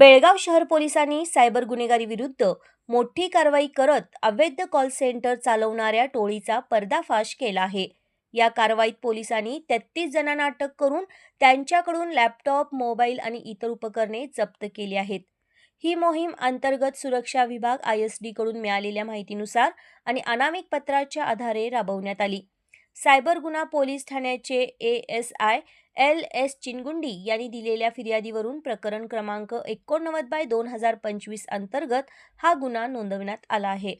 बेळगाव शहर पोलिसांनी सायबर गुन्हेगारी विरुद्ध मोठी कारवाई करत अवैध कॉल सेंटर चालवणाऱ्या टोळीचा पर्दाफाश केला आहे. या कारवाईत पोलिसांनी 33 जणांना अटक करून त्यांच्याकडून लॅपटॉप, मोबाईल आणि इतर उपकरणे जप्त केली आहेत. ही मोहीम अंतर्गत सुरक्षा विभाग ISD कडून मिळालेल्या माहितीनुसार आणि अनामिक पत्राच्या आधारे राबवण्यात आली. सायबर गुन्हा पोलीस ठाण्याचे ASI LS चिनगुंडी यांनी दिलेल्या फिर्यादीवरून प्रकरण क्रमांक 89/2025 अंतर्गत हा गुन्हा नोंदवण्यात आला आहे.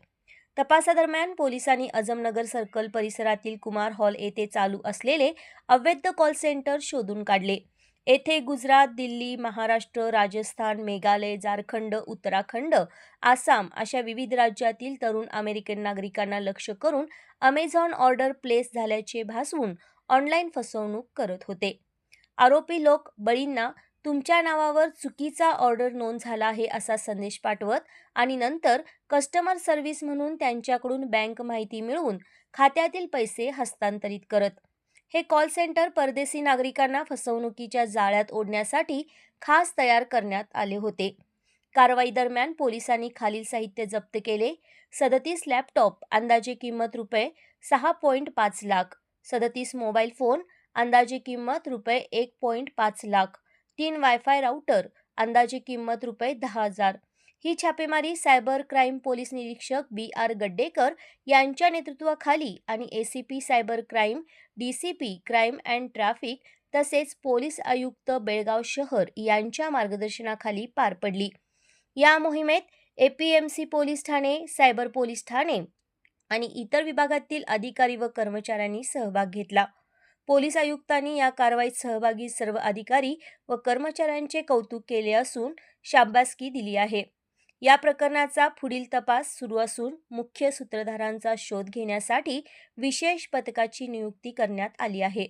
तपासादरम्यान पोलिसांनी अजमनगर सर्कल परिसरातील कुमार हॉल येथे चालू असलेले अवैध कॉल सेंटर शोधून काढले. येथे गुजरात, दिल्ली, महाराष्ट्र, राजस्थान, मेघालय, झारखंड, उत्तराखंड, आसाम अशा विविध राज्यातील तरुण अमेरिकन नागरिकांना लक्ष्य करून अमेझॉन ऑर्डर प्लेस झाल्याचे भासवून ऑनलाईन फसवणूक करत होते. आरोपी लोक बळींना तुमच्या नावावर चुकीचा ऑर्डर नोंद झाला आहे असा संदेश पाठवत आणि नंतर कस्टमर सर्व्हिस म्हणून त्यांच्याकडून बँक माहिती मिळवून खात्यातील पैसे हस्तांतरित करत. हे कॉल सेंटर परदेशी नागरिकांना फसवणुकीच्या जाळ्यात ओढण्यासाठी खास तयार करण्यात आले होते. कारवाई दरम्यान पोलिसांनी खालील साहित्य जप्त केले: 37 लॅपटॉप, अंदाजे किंमत ₹6.5 लाख, 37 मोबाईल फोन, अंदाजे किंमत ₹1.5 लाख, 3 वायफाय राउटर, अंदाजे किंमत ₹10,000. ही छापेमारी सायबर क्राईम पोलीस निरीक्षक BR गड्डेकर यांच्या नेतृत्वाखाली आणि ACP cyber crime, DCP crime and traffic तसेच पोलीस आयुक्त बेळगाव शहर यांच्या मार्गदर्शनाखाली पार पडली. या मोहिमेत APMC police Thane, cyber police Thane आणि इतर विभागातील अधिकारी व कर्मचाऱ्यांनी सहभाग घेतला. पोलीस आयुक्तांनी या कारवाईत सहभागी सर्व अधिकारी व कर्मचाऱ्यांचे कौतुक केले असून शाबासकी दिली आहे. या प्रकरणाचा पुढील तपास सुरू असून मुख्य सूत्रधारांचा शोध घेण्यासाठी विशेष पथकाची नियुक्ती करण्यात आली आहे.